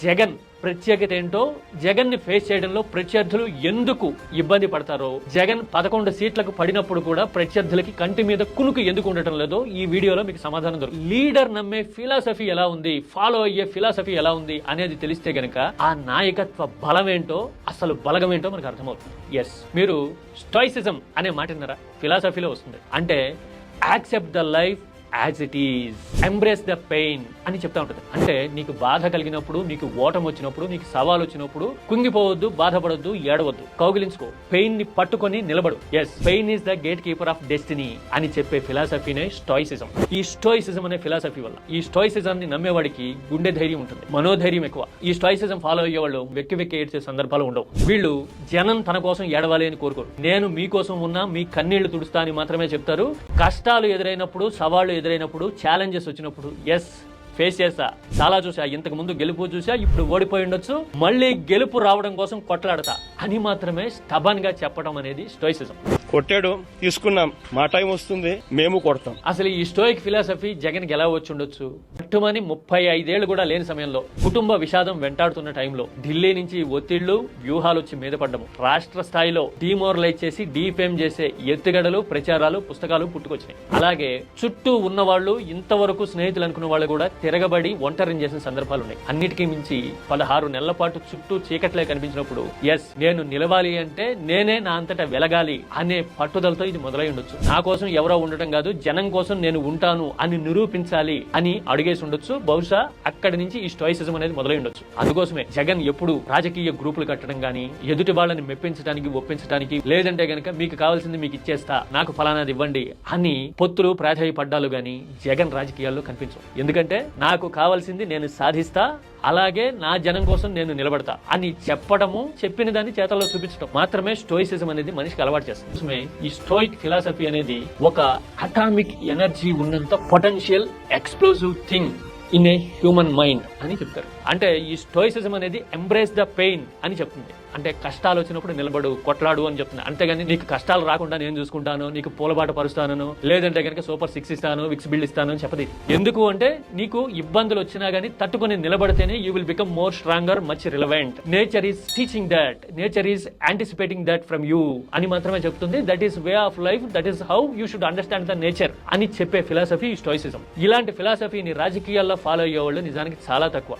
జగన్ ప్రత్యేకత ఏంటో, జగన్ ని ఫేస్ చేయడంలో ప్రత్యర్థులు ఎందుకు ఇబ్బంది పడతారో, జగన్ 11 సీట్లకు పడినప్పుడు కూడా ప్రత్యర్థులకి కంటి మీద కునుకు ఎందుకు ఉండటం లేదో ఈ వీడియోలో మీకు సమాధానం దొరుకుతుంది. లీడర్ నమ్మే ఫిలాసఫీ ఎలా ఉంది, ఫాలో అయ్యే ఫిలాసఫీ ఎలా ఉంది అనేది తెలిస్తే గనక ఆ నాయకత్వ బలం ఏంటో, అసలు బలగం ఏంటో మనకు అర్థమవుతుంది. ఎస్, మీరు స్టాయిసిజం అనే మాట విన్నారా? ఫిలాసఫీలో వస్తుంది. అంటే accept the life as it is, embrace the pain అని చెప్తా ఉంటుంది. అంటే నీకు బాధ కలిగినప్పుడు, నీకు ఓటమి వచ్చినప్పుడు, నీకు సవాల్ వచ్చినప్పుడు కుంగిపోవద్దు, బాధపడొద్దు, ఏడవద్దు, కౌగిలించుకో, పెయిన్ ని పట్టుకొని నిలబడు. Yes, pain is the gatekeeper of destiny అని చెప్పే ఫిలాసఫీనే స్టాయిసిజం. ఈ స్టాయిసిజం అనే ఫిలాసఫీ వల్ల, ఈ స్టాయిసిజాన్ని నమ్మేవాడికి గుండె ధైర్యం ఉంటుంది, మనోధైర్యం ఎక్కువ. ఈ స్టాయిసిజం ఫాలో అయ్యే వాళ్ళు వెక్కి ఏడ్చే సందర్భాలు ఉండవు. వీళ్ళు జనం తన కోసం ఏడవాలి అని కోరుకోరు. నేను మీకోసం ఉన్నా, మీ కన్నీళ్లు తుడుస్తా అని మాత్రమే చెప్తారు. కష్టాలు ఎదురైనప్పుడు, సవాళ్లు ఎదురైనప్పుడు, ఛాలెంజెస్ వచ్చినప్పుడు ఎస్ ఫేస్ చేస్తా, చాలా చూసా, ఇంతకు ముందు గెలుపు చూసా, ఇప్పుడు ఓడిపోయి ఉండొచ్చు, మళ్ళీ గెలుపు రావడం కోసం కొట్లాడతా అని మాత్రమే స్టబన్ గా చెప్పడం అనేది స్టోయిసిజం. కొట్టాడు, తీసుకున్నాం, మా టైం వస్తుంది, మేము కొడతాం. అసలు ఈ స్టోయిక్ ఫిలాసఫీ జగన్ కి ఎలా వచ్చి ఉండొచ్చు? పట్టుమని 35 ఏళ్లు కూడా లేని సమయంలో, కుటుంబ విషాదం వెంటాడుతున్న టైంలో, ఢిల్లీ నుంచి ఒత్తిళ్లు, వ్యూహాలు వచ్చి మీద పడ్డము, రాష్ట్ర స్థాయిలో డిమోరలైజ్ చేసి డీఫేమ్ చేసే ఎత్తుగడలు, ప్రచారాలు, పుస్తకాలు పుట్టుకొచ్చినాయి. అలాగే చుట్టూ ఉన్న వాళ్ళు, ఇంతవరకు స్నేహితులు అనుకున్న వాళ్ళు కూడా తిరగబడి ఒంటరిని చేసిన సందర్భాలు ఉన్నాయి. అన్నిటికీ మించి 16 నెలల పాటు చుట్టూ చీకట్లే కనిపించినప్పుడు ఎస్, నేను నిలవాలి అంటే నేనే నా అంతటా వెలగాలి అనే పట్టుదలతో ఇది మొదలై ఉండొచ్చు. నా కోసం ఎవరో ఉండటం కాదు, జనం కోసం నేను ఉంటాను అని నిరూపించాలి అని అడిగేసి ఉండొచ్చు. బహుశా అక్కడి నుంచి ఈ స్టాయిసిజం అనేది మొదలై ఉండొచ్చు. అందుకోసమే జగన్ ఎప్పుడు రాజకీయ గ్రూపులు కట్టడం గానీ, ఎదుటి వాళ్ళని మెప్పించడానికి, ఒప్పించడానికి, లేదంటే గనక మీకు కావాల్సింది మీకు ఇచ్చేస్తా, నాకు ఫలానాది ఇవ్వండి అని పొత్తులు, ప్రాధాయపడ్డాలు గానీ జగన్ రాజకీయాల్లో కనిపించవు. ఎందుకంటే నాకు కావాల్సింది నేను సాధిస్తా, అలాగే నా జనం కోసం నేను నిలబడతా అని చెప్పడము, చెప్పిన దాన్ని చేతల్లో చూపించడం మాత్రమే స్టోయిసిజం అనేది మనిషికి అలవాటు చేస్తుంది. ఈ స్టోయిక్ ఫిలాసఫీ అనేది ఒక అటామిక్ ఎనర్జీ ఉన్నంత potential explosive thing in a human mind అని చెప్తారు. అంటే ఈ స్టోయిసిజం అనేది ఎంబ్రేస్ ద పెయిన్ అని చెప్తుంది. అంటే కష్టాలు వచ్చినప్పుడు నిలబడు, కొట్లాడు అని చెప్తుంది. అంతేగాని నీకు కష్టాలు రాకుండా నేను చూసుకుంటాను, నీకు పూలబాట పరుస్తాను, లేదంటే కనుక సూపర్ 6 ఇస్తాను, విక్స్ బిల్డ్ ఇస్తాను అని చెప్పది. ఎందుకు అంటే నీకు ఇబ్బందులు వచ్చినా గానీ తట్టుకుని నిలబడితేనే you will become more stronger, much relevant. Nature is teaching that, nature is anticipating that from you అని మాత్రమే చెప్తుంది. That is way of life, that is how you should understand the nature అని చెప్పే ఫిలాసఫీ స్టోయిసిజం. ఇలాంటి ఫిలాసఫీని రాజకీయాల్లో follow అయ్యే వాళ్ళు నిజానికి చాలా తక్కువ.